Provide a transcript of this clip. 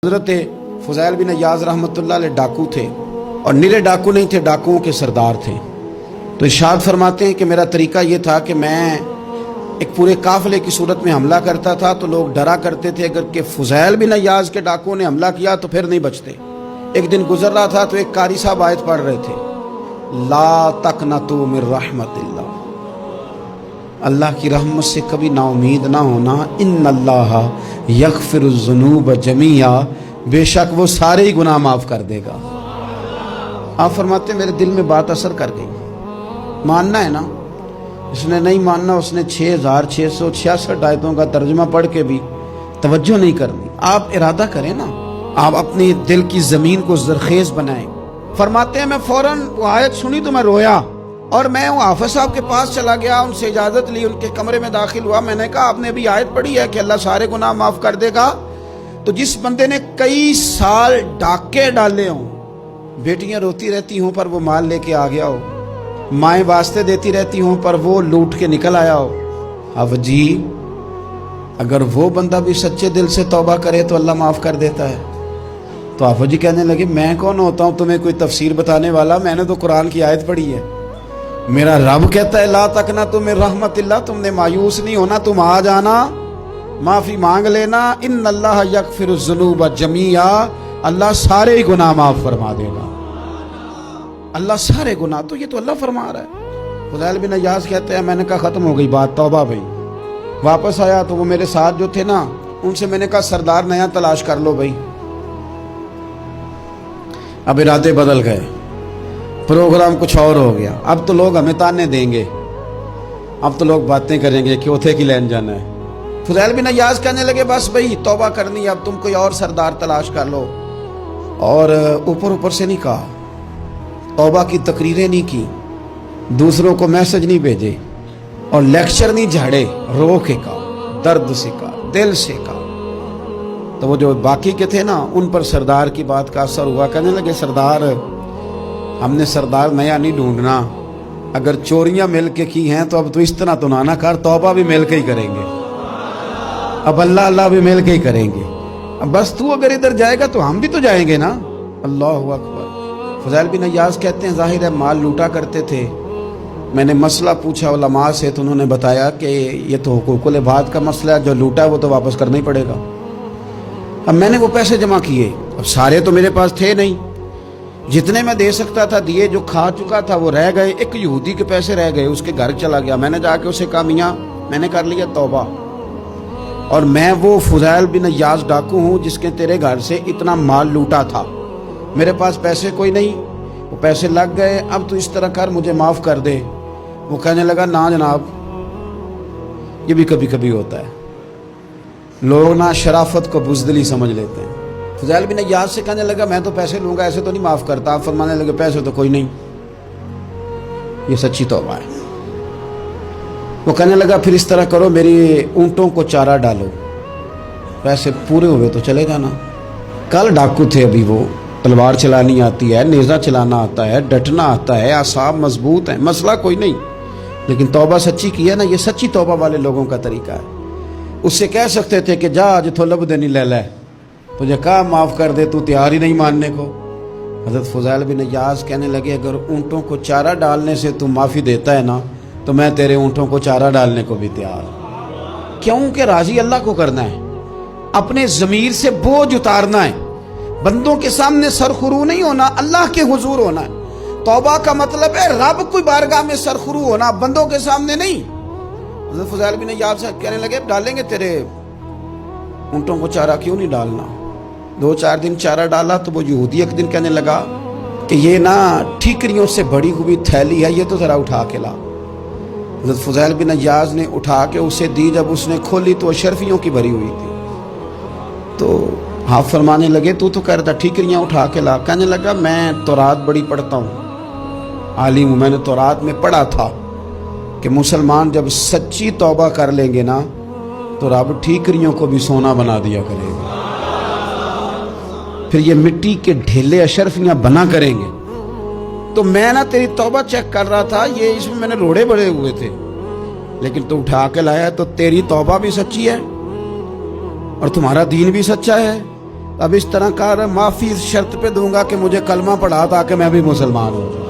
حضرت فضیل بن عیاض رحمۃ اللہ علیہ ڈاکو تھے، اور نرے ڈاکو نہیں تھے، ڈاکوؤں کے سردار تھے۔ تو ارشاد فرماتے ہیں کہ میرا طریقہ یہ تھا کہ میں ایک پورے قافلے کی صورت میں حملہ کرتا تھا تو لوگ ڈرا کرتے تھے اگر کہ فضیل بن عیاض کے ڈاکوؤں نے حملہ کیا تو پھر نہیں بچتے۔ ایک دن گزر رہا تھا تو ایک قاری صاحب آیت پڑھ رہے تھے، لا تقنطوا من رحمت اللہ، اللہ کی رحمت سے کبھی نا امید نہ ہونا، ان اللہ یغفر الذنوب جمیعا، بے شک وہ سارے ہی گناہ معاف کر دے گا۔ آپ فرماتے ہیں میرے دل میں بات اثر کر گئی، ماننا ہے نا۔ اس نے نہیں ماننا، اس نے 6666 آیتوں کا ترجمہ پڑھ کے بھی توجہ نہیں کرنی۔ آپ ارادہ کریں نا، آپ اپنی دل کی زمین کو زرخیز بنائیں۔ فرماتے ہیں میں فوراً وہ آیت سنی تو میں رویا، اور میں وہ حافظ صاحب کے پاس چلا گیا، ان سے اجازت لی، ان کے کمرے میں داخل ہوا۔ میں نے کہا آپ نے ابھی آیت پڑھی ہے کہ اللہ سارے گناہ معاف کر دے گا؟ تو جس بندے نے کئی سال ڈاکے ڈالے ہوں، بیٹیاں روتی رہتی ہوں پر وہ مال لے کے آ گیا ہو، مائیں واسطے دیتی رہتی ہوں پر وہ لوٹ کے نکل آیا ہو، اب جی اگر وہ بندہ بھی سچے دل سے توبہ کرے تو اللہ معاف کر دیتا ہے۔ تو آفو جی کہنے لگے میں کون ہوتا ہوں تمہیں کوئی تفسیر بتانے والا، میں نے تو قرآن کی آیت پڑھی ہے، میرا رب کہتا ہے لا تقنطوا من رحمت اللہ، تم نے مایوس نہیں ہونا، تم آ جانا، معافی مانگ لینا، ان اللہ یغفر الذنوب جمیعا، اللہ سارے ہی گناہ معاف فرما دے گا، اللہ سارے گناہ۔ تو یہ تو اللہ فرما رہا ہے۔ فضیل بن عیاض کہتے ہیں میں نے کہا ختم ہو گئی بات، توبہ بھائی۔ واپس آیا تو وہ میرے ساتھ جو تھے نا، ان سے میں نے کہا سردار نیا تلاش کر لو بھائی۔ اب ارادے بدل گئے، پروگرام کچھ اور ہو گیا۔ اب تو لوگ ہمیں تانے دیں گے، اب تو لوگ باتیں کریں گے کہ اوتھے کی لین جانا ہے۔ فضیل بن عیاض کہنے لگے بس بھئی توبہ کرنی ہے، اب تم کوئی اور سردار تلاش کر لو۔ اور اوپر سے نہیں کہا، توبہ کی تقریریں نہیں کی، دوسروں کو میسج نہیں بھیجے، اور لیکچر نہیں جھاڑے، رو کے کہا، درد سے کہا، دل سے کہا۔ تو وہ جو باقی کے تھے نا، ان پر سردار کی بات کا اثر ہوا۔ کہنے لگے سردار ہم نے سردار نیا نہیں ڈھونڈنا، اگر چوریاں مل کے کی ہیں تو اب تو اس طرح تو نہ کر، توبہ بھی مل کے ہی کریں گے، اب اللہ بھی مل کے ہی کریں گے، اب بس تو اگر ادھر جائے گا تو ہم بھی تو جائیں گے نا۔ اللہ اکبر۔ فضیل بن عیاض کہتے ہیں ظاہر ہے مال لوٹا کرتے تھے، میں نے مسئلہ پوچھا علماء سے تو انہوں نے بتایا کہ یہ تو حقوق العباد کا مسئلہ ہے، جو لوٹا ہے وہ تو واپس کرنا ہی پڑے گا۔ اب میں نے وہ پیسے جمع کیے، اب سارے تو میرے پاس تھے نہیں، جتنے میں دے سکتا تھا دیے، جو کھا چکا تھا وہ رہ گئے۔ ایک یہودی کے پیسے رہ گئے، اس کے گھر چلا گیا، میں نے جا کے اسے کہا میاں میں نے کر لیا توبہ، اور میں وہ فضیل بن عیاض ڈاکو ہوں جس کے تیرے گھر سے اتنا مال لوٹا تھا، میرے پاس پیسے کوئی نہیں، وہ پیسے لگ گئے، اب تو اس طرح کر مجھے معاف کر دے۔ وہ کہنے لگا نا جناب، یہ بھی کبھی کبھی ہوتا ہے، لوگ نا شرافت کو بزدلی سمجھ لیتے ہیں۔ فضیل بن عیاض سے کہنے لگا میں تو پیسے لوں گا، ایسے تو نہیں معاف کرتا۔ آپ فرمانے لگے پیسے تو کوئی نہیں، یہ سچی توبہ ہے۔ وہ کہنے لگا پھر اس طرح کرو، میری اونٹوں کو چارہ ڈالو، پیسے پورے ہوئے تو چلے جانا۔ کل ڈاکو تھے، ابھی وہ تلوار چلانی آتی ہے، نیزہ چلانا آتا ہے، ڈٹنا آتا ہے، اعصاب مضبوط ہیں، مسئلہ کوئی نہیں، لیکن توبہ سچی کی ہے نا، یہ سچی توبہ والے لوگوں کا طریقہ ہے۔ اس سے کہہ سکتے تھے کہ جا آج تو لب دینی لے لے، تجھے کہا معاف کر دے، تو تیار ہی نہیں ماننے کو۔ حضرت فضیل بن عیاض کہنے لگے اگر اونٹوں کو چارہ ڈالنے سے تو معافی دیتا ہے نا، تو میں تیرے اونٹوں کو چارہ ڈالنے کو بھی تیار ہوں۔ کیوں کہ راضی اللہ کو کرنا ہے، اپنے ضمیر سے بوجھ اتارنا ہے، بندوں کے سامنے سرخرو نہیں ہونا، اللہ کے حضور ہونا ہے۔ توبہ کا مطلب ہے رب کی بارگاہ میں سرخرو ہونا، بندوں کے سامنے نہیں۔ حضرت فضیل بن عیاض کہنے لگے ڈالیں گے تیرے اونٹوں کو چارہ، کیوں نہیں ڈالنا۔ 2-4 دن چارہ ڈالا تو وہ یہودی ایک دن کہنے لگا کہ یہ نا ٹھیکریوں سے بڑی ہوئی تھیلی ہے، یہ تو ذرا اٹھا کے لا۔ حضرت فضیل بن عیاض نے اٹھا کے اسے دی، جب اس نے کھولی تو اشرفیوں کی بھری ہوئی تھی۔ تو ہاں فرمانے لگے تو کہتا ٹھیکریاں اٹھا کے لا۔ کہنے لگا میں تورات بڑی پڑھتا ہوں، عالم ہوں، میں نے تورات میں پڑھا تھا کہ مسلمان جب سچی توبہ کر لیں گے نا تو رب ٹھیکریوں کو بھی سونا بنا دیا کرے گا، پھر یہ مٹی کے ڈھیلے اشرفیاں بنا کریں گے۔ تو میں نا تیری توبہ چیک کر رہا تھا، یہ اس میں نے روڑے بڑے ہوئے تھے، لیکن تو اٹھا کے لایا، تو تیری توبہ بھی سچی ہے اور تمہارا دین بھی سچا ہے، اب اس طرح کا معافی اس شرط پہ دوں گا کہ مجھے کلمہ پڑھا تاکہ میں بھی مسلمان ہوں.